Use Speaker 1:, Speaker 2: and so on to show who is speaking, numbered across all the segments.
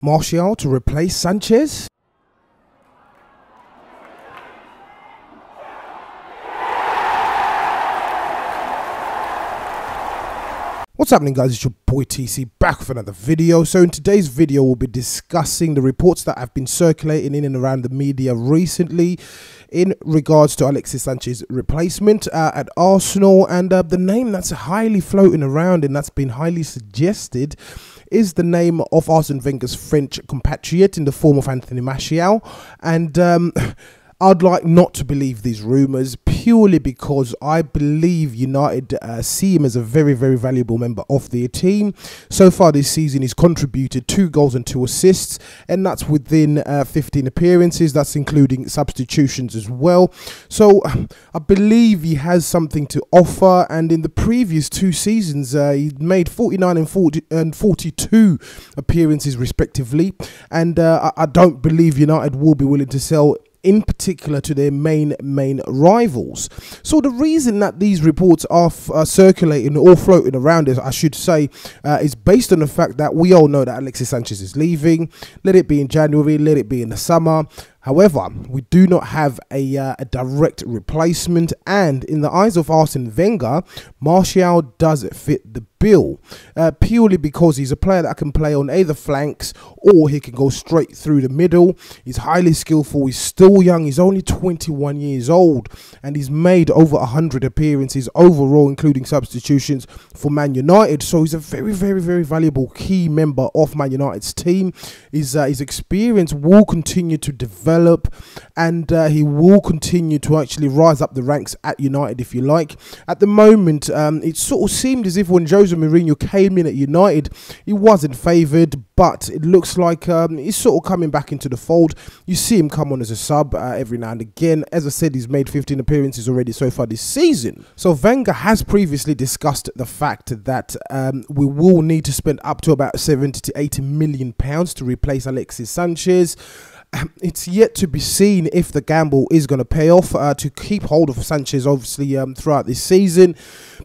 Speaker 1: Martial to replace Sanchez? What's happening, guys? It's your boy TC back with another video. So in today's video we'll be discussing the reports that have been circulating in and around the media recently in regards to Alexis Sanchez's replacement at Arsenal, and the name that's highly floating around and that's been highly suggested is the name of Arsene Wenger's French compatriot in the form of Anthony Martial. And I'd like not to believe these rumours purely because I believe United see him as a very, very valuable member of their team. So far this season he's contributed 2 goals and 2 assists, and that's within 15 appearances. That's including substitutions as well. So I believe he has something to offer, and in the previous 2 seasons he made 49 and 42 appearances respectively, and I don't believe United will be willing to sell in particular to their main rivals. So the reason that these reports are circulating or floating around, I should say, is based on the fact that we all know that Alexis Sanchez is leaving. Let it be in January, let it be in the summer. However, we do not have a direct replacement, and in the eyes of Arsene Wenger, Martial does fit the bill, purely because he's a player that can play on either flanks or he can go straight through the middle. He's highly skillful, he's still young, he's only 21 years old, and he's made over 100 appearances overall, including substitutions for Man United. So he's a very, very, very valuable key member of Man United's team. His experience will continue to develop, and he will continue to actually rise up the ranks at United, if you like. At the moment, it sort of seemed as if when Jose Mourinho came in at United, he wasn't favoured, but it looks like he's sort of coming back into the fold. You see him come on as a sub every now and again. As I said, he's made 15 appearances already so far this season. So Wenger has previously discussed the fact that we will need to spend up to about 70 to 80 million pounds to replace Alexis Sanchez. It's yet to be seen if the gamble is going to pay off to keep hold of Sanchez, obviously, throughout this season,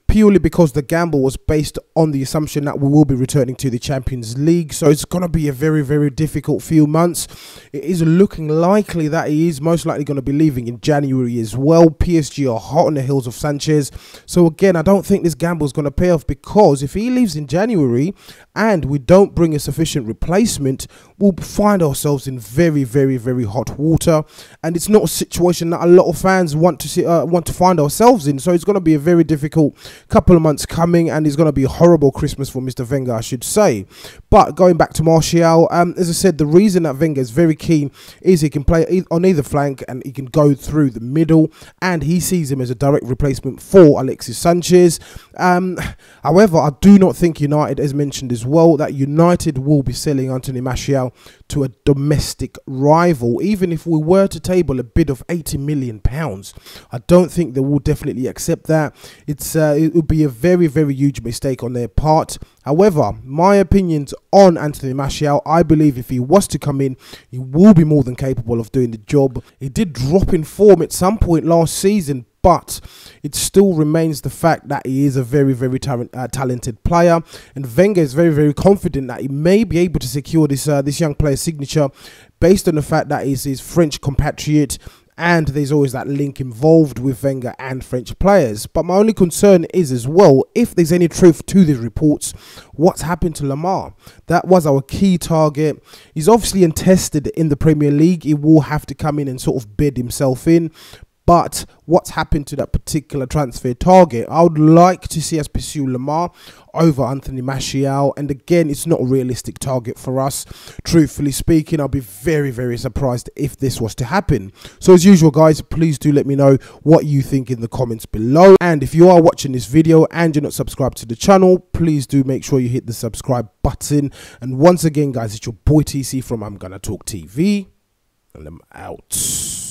Speaker 1: purely because the gamble was based on the assumption that we will be returning to the Champions League. So it's going to be a very, very difficult few months. It is looking likely that he is most likely going to be leaving in January as well. PSG are hot on the heels of Sanchez. So again, I don't think this gamble is going to pay off, because if he leaves in January and we don't bring a sufficient replacement, we'll find ourselves in very, very hot water, and it's not a situation that a lot of fans want to find ourselves in. So it's going to be a very difficult couple of months coming, and it's going to be a horrible Christmas for Mr. Wenger, I should say. But going back to Martial, as I said, the reason that Wenger is very keen is he can play on either flank and he can go through the middle, and he sees him as a direct replacement for Alexis Sanchez. However, I do not think United, as mentioned as well, that United will be selling Anthony Martial to a domestic rival. Even if we were to table a bid of 80 million pounds, I don't think they will definitely accept that. It would be a very huge mistake on their part. However, my opinions on Anthony Martial, I believe if he was to come in, he will be more than capable of doing the job. He did drop in form at some point last season, but it still remains the fact that he is a very talented player, and Wenger is very confident that he may be able to secure this young player's signature based on the fact that he's his French compatriot, and there's always that link involved with Wenger and French players. But my only concern is as well, if there's any truth to these reports, what's happened to Lemar? That was our key target. He's obviously untested in the Premier League. He will have to come in and sort of bid himself in. But what's happened to that particular transfer target? I would like to see us pursue Lemar over Anthony Martial, and again, it's not a realistic target for us. Truthfully speaking, I'll be very surprised if this was to happen. So as usual, guys, please do let me know what you think in the comments below, and if you are watching this video and you're not subscribed to the channel, please do make sure you hit the subscribe button. And once again, guys, it's your boy TC from I'm Gonna Talk TV, and I'm out.